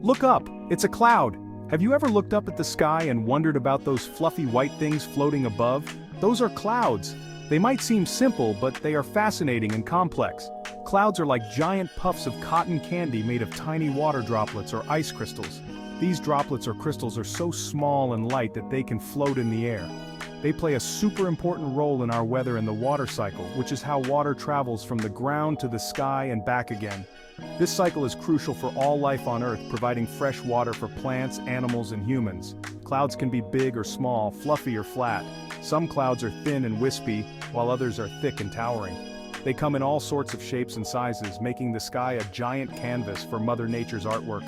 Look up, it's a cloud. Have you ever looked up at the sky and wondered about those fluffy white things floating above? Those are clouds. They might seem simple, but they are fascinating and complex. Clouds are like giant puffs of cotton candy made of tiny water droplets or ice crystals. These droplets or crystals are so small and light that they can float in the air. They play a super important role in our weather and the water cycle, which is how water travels from the ground to the sky and back again. This cycle is crucial for all life on Earth, providing fresh water for plants, animals, and humans. Clouds can be big or small, fluffy or flat. Some clouds are thin and wispy, while others are thick and towering. They come in all sorts of shapes and sizes, making the sky a giant canvas for Mother Nature's artwork.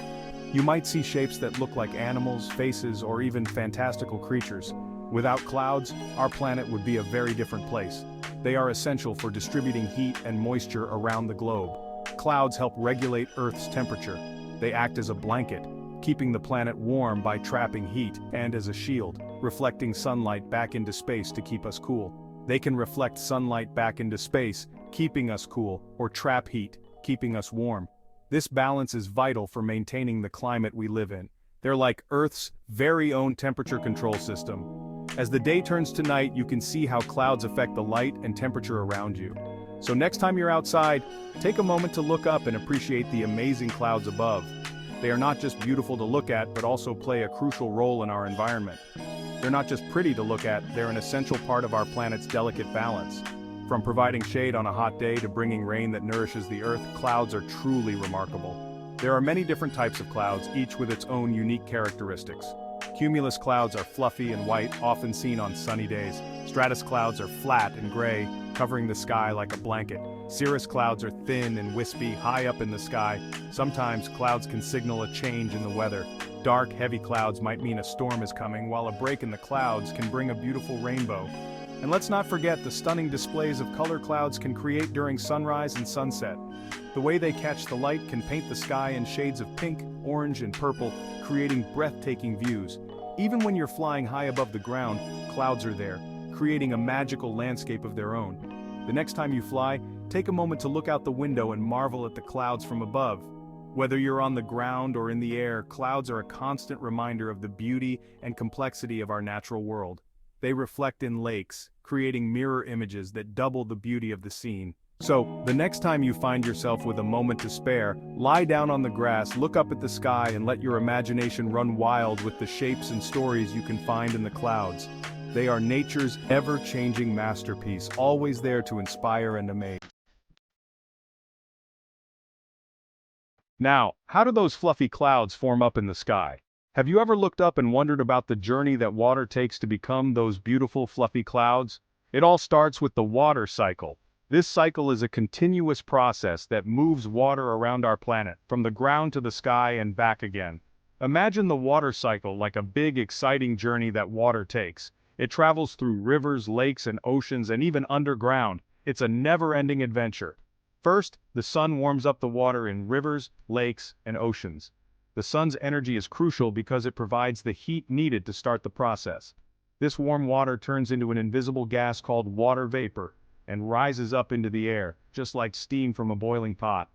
You might see shapes that look like animals, faces, or even fantastical creatures. Without clouds, our planet would be a very different place. They are essential for distributing heat and moisture around the globe. Clouds help regulate Earth's temperature. They act as a blanket, keeping the planet warm by trapping heat, and as a shield, reflecting sunlight back into space to keep us cool. They can reflect sunlight back into space, keeping us cool, or trap heat, keeping us warm. This balance is vital for maintaining the climate we live in. They're like Earth's very own temperature control system. As the day turns to night, you can see how clouds affect the light and temperature around you. So next time you're outside, take a moment to look up and appreciate the amazing clouds above. They are not just beautiful to look at, but also play a crucial role in our environment. They're not just pretty to look at, they're an essential part of our planet's delicate balance. From providing shade on a hot day to bringing rain that nourishes the Earth, clouds are truly remarkable. There are many different types of clouds, each with its own unique characteristics. Cumulus clouds are fluffy and white, often seen on sunny days. Stratus clouds are flat and gray, covering the sky like a blanket. Cirrus clouds are thin and wispy, high up in the sky. Sometimes clouds can signal a change in the weather. Dark, heavy clouds might mean a storm is coming, while a break in the clouds can bring a beautiful rainbow. And let's not forget the stunning displays of color clouds can create during sunrise and sunset. The way they catch the light can paint the sky in shades of pink, orange, and purple, creating breathtaking views. Even when you're flying high above the ground, clouds are there, creating a magical landscape of their own. The next time you fly, take a moment to look out the window and marvel at the clouds from above. Whether you're on the ground or in the air, clouds are a constant reminder of the beauty and complexity of our natural world. They reflect in lakes, creating mirror images that double the beauty of the scene. So, the next time you find yourself with a moment to spare, lie down on the grass, look up at the sky, and let your imagination run wild with the shapes and stories you can find in the clouds. They are nature's ever-changing masterpiece, always there to inspire and amaze. Now, how do those fluffy clouds form up in the sky? Have you ever looked up and wondered about the journey that water takes to become those beautiful fluffy clouds? It all starts with the water cycle. This cycle is a continuous process that moves water around our planet, from the ground to the sky and back again. Imagine the water cycle like a big, exciting journey that water takes. It travels through rivers, lakes, and oceans, and even underground. It's a never-ending adventure. First, the sun warms up the water in rivers, lakes, and oceans. The sun's energy is crucial because it provides the heat needed to start the process. This warm water turns into an invisible gas called water vapor and rises up into the air, just like steam from a boiling pot.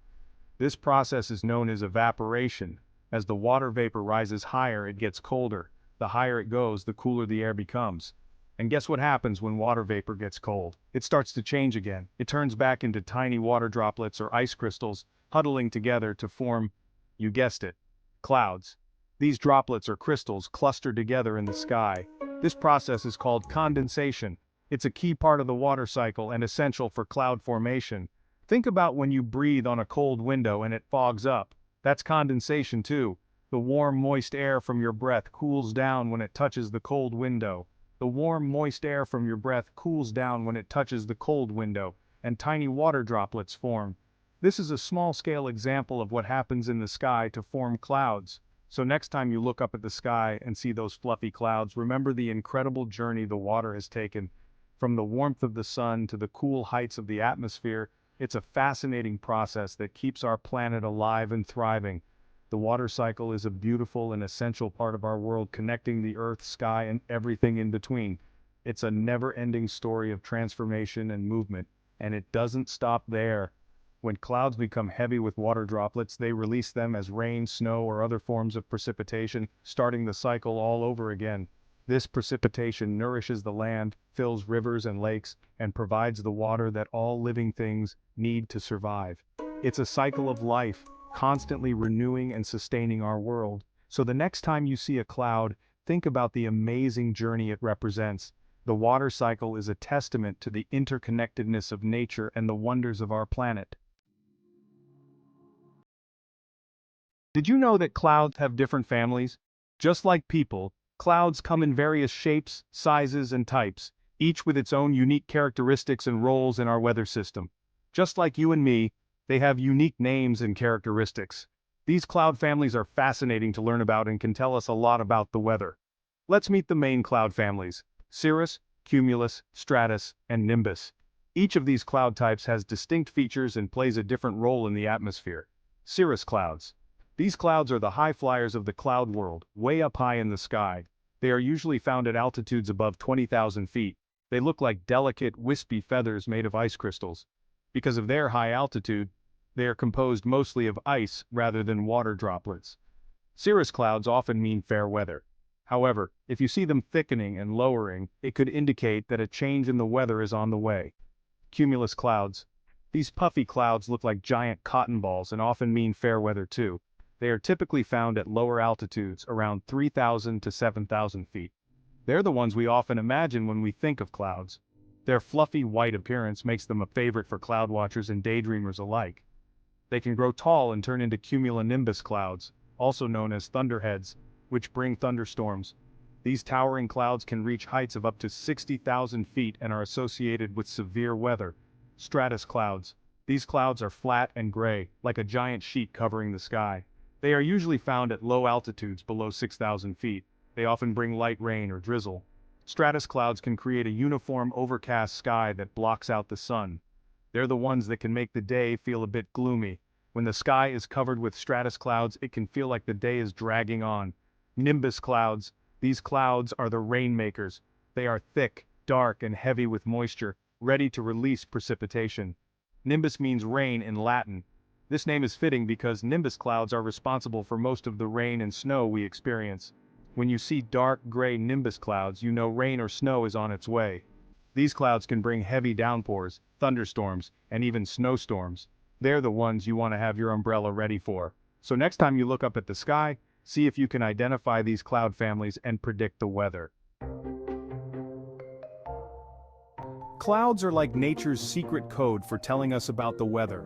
This process is known as evaporation. As the water vapor rises higher, it gets colder. The higher it goes, the cooler the air becomes. And guess what happens when water vapor gets cold? It starts to change again. It turns back into tiny water droplets or ice crystals, huddling together to form, you guessed it, clouds. These droplets or crystals cluster together in the sky. This process is called condensation. It's a key part of the water cycle and essential for cloud formation. Think about when you breathe on a cold window and it fogs up. That's condensation too. The warm, moist air from your breath cools down when it touches the cold window. The warm, moist air from your breath cools down when it touches the cold window, and tiny water droplets form. This is a small-scale example of what happens in the sky to form clouds. So next time you look up at the sky and see those fluffy clouds, remember the incredible journey the water has taken. From the warmth of the sun to the cool heights of the atmosphere, it's a fascinating process that keeps our planet alive and thriving. The water cycle is a beautiful and essential part of our world, connecting the earth, sky, and everything in between. It's a never-ending story of transformation and movement, and it doesn't stop there. When clouds become heavy with water droplets, they release them as rain, snow, or other forms of precipitation, starting the cycle all over again. This precipitation nourishes the land, fills rivers and lakes, and provides the water that all living things need to survive. It's a cycle of life, constantly renewing and sustaining our world. So the next time you see a cloud, think about the amazing journey it represents. The water cycle is a testament to the interconnectedness of nature and the wonders of our planet. Did you know that clouds have different families? Just like people, clouds come in various shapes, sizes, and types, each with its own unique characteristics and roles in our weather system. Just like you and me, they have unique names and characteristics. These cloud families are fascinating to learn about and can tell us a lot about the weather. Let's meet the main cloud families: Cirrus, Cumulus, Stratus, and Nimbus. Each of these cloud types has distinct features and plays a different role in the atmosphere. Cirrus clouds. These clouds are the high flyers of the cloud world, way up high in the sky. They are usually found at altitudes above 20,000 feet. They look like delicate, wispy feathers made of ice crystals. Because of their high altitude, they are composed mostly of ice rather than water droplets. Cirrus clouds often mean fair weather. However, if you see them thickening and lowering, it could indicate that a change in the weather is on the way. Cumulus clouds. These puffy clouds look like giant cotton balls and often mean fair weather too. They are typically found at lower altitudes, around 3,000 to 7,000 feet. They're the ones we often imagine when we think of clouds. Their fluffy white appearance makes them a favorite for cloud watchers and daydreamers alike. They can grow tall and turn into cumulonimbus clouds, also known as thunderheads, which bring thunderstorms. These towering clouds can reach heights of up to 60,000 feet and are associated with severe weather. Stratus clouds. These clouds are flat and gray, like a giant sheet covering the sky. They are usually found at low altitudes below 6,000 feet. They often bring light rain or drizzle. Stratus clouds can create a uniform overcast sky that blocks out the sun. They're the ones that can make the day feel a bit gloomy. When the sky is covered with stratus clouds, it can feel like the day is dragging on. Nimbus clouds. These clouds are the rainmakers. They are thick, dark, and heavy with moisture, ready to release precipitation. Nimbus means rain in Latin. This name is fitting because nimbus clouds are responsible for most of the rain and snow we experience. When you see dark gray nimbus clouds, you know rain or snow is on its way. These clouds can bring heavy downpours, thunderstorms, and even snowstorms. They're the ones you want to have your umbrella ready for. So next time you look up at the sky, see if you can identify these cloud families and predict the weather. Clouds are like nature's secret code for telling us about the weather.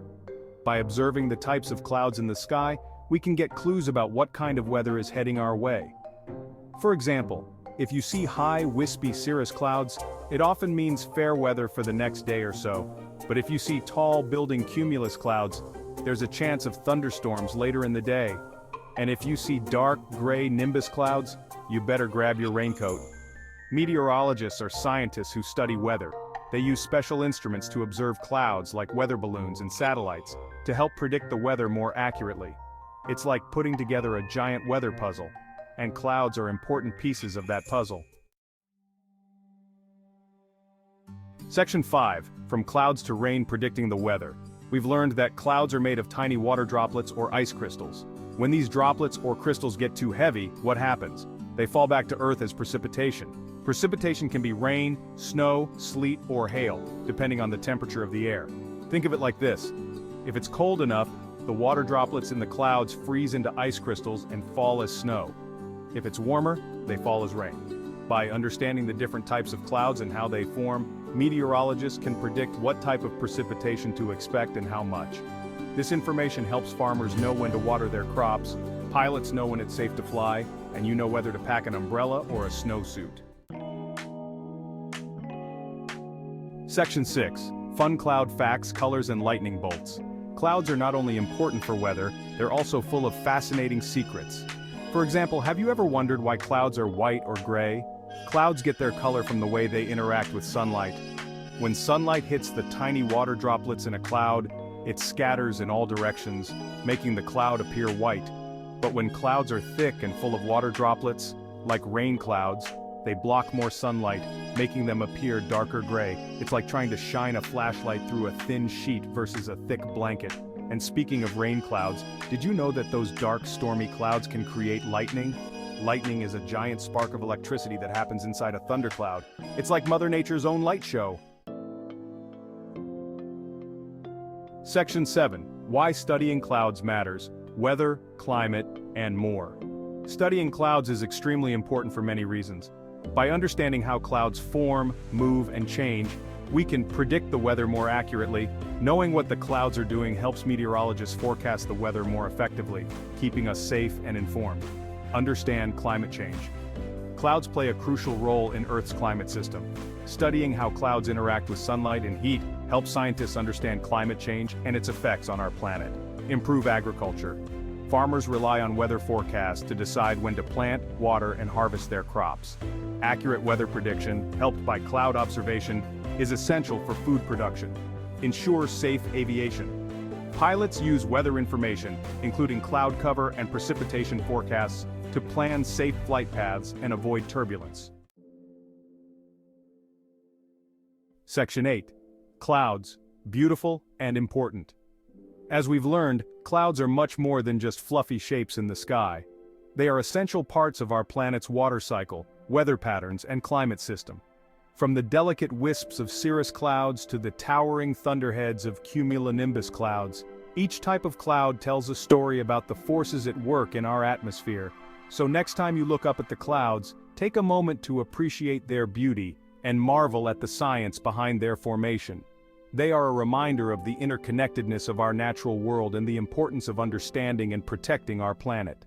By observing the types of clouds in the sky, we can get clues about what kind of weather is heading our way. For example, if you see high, wispy cirrus clouds, it often means fair weather for the next day or so. But if you see tall, building cumulus clouds, there's a chance of thunderstorms later in the day. And if you see dark, gray nimbus clouds, you better grab your raincoat. Meteorologists are scientists who study weather. They use special instruments to observe clouds like weather balloons and satellites to help predict the weather more accurately. It's like putting together a giant weather puzzle, and clouds are important pieces of that puzzle. Section 5, From Clouds to Rain Predicting the Weather. We've learned that clouds are made of tiny water droplets or ice crystals. When these droplets or crystals get too heavy, what happens? They fall back to Earth as precipitation. Precipitation can be rain, snow, sleet, or hail, depending on the temperature of the air. Think of it like this. If it's cold enough, the water droplets in the clouds freeze into ice crystals and fall as snow. If it's warmer, they fall as rain. By understanding the different types of clouds and how they form, meteorologists can predict what type of precipitation to expect and how much. This information helps farmers know when to water their crops, pilots know when it's safe to fly, and you know whether to pack an umbrella or a snowsuit. Section 6. Fun cloud facts, colors, and lightning bolts. Clouds are not only important for weather, they're also full of fascinating secrets. For example, have you ever wondered why clouds are white or gray? Clouds get their color from the way they interact with sunlight. When sunlight hits the tiny water droplets in a cloud, it scatters in all directions, making the cloud appear white. But when clouds are thick and full of water droplets, like rain clouds, they block more sunlight, making them appear darker gray. It's like trying to shine a flashlight through a thin sheet versus a thick blanket. And speaking of rain clouds, did you know that those dark, stormy clouds can create lightning? Lightning is a giant spark of electricity that happens inside a thundercloud. It's like Mother Nature's own light show. Section 7. Why studying clouds matters. Weather, climate, and more. Studying clouds is extremely important for many reasons. By understanding how clouds form, move, and change, we can predict the weather more accurately. Knowing what the clouds are doing helps meteorologists forecast the weather more effectively, keeping us safe and informed. Understand climate change. Clouds play a crucial role in Earth's climate system. Studying how clouds interact with sunlight and heat helps scientists understand climate change and its effects on our planet. Improve agriculture. Farmers rely on weather forecasts to decide when to plant, water, and harvest their crops. Accurate weather prediction, helped by cloud observation, is essential for food production. Ensure safe aviation. Pilots use weather information, including cloud cover and precipitation forecasts, to plan safe flight paths and avoid turbulence. Section 8. Clouds, beautiful and important. As we've learned, clouds are much more than just fluffy shapes in the sky. They are essential parts of our planet's water cycle, weather patterns, and climate system. From the delicate wisps of cirrus clouds to the towering thunderheads of cumulonimbus clouds, each type of cloud tells a story about the forces at work in our atmosphere. So next time you look up at the clouds, take a moment to appreciate their beauty and marvel at the science behind their formation. They are a reminder of the interconnectedness of our natural world and the importance of understanding and protecting our planet.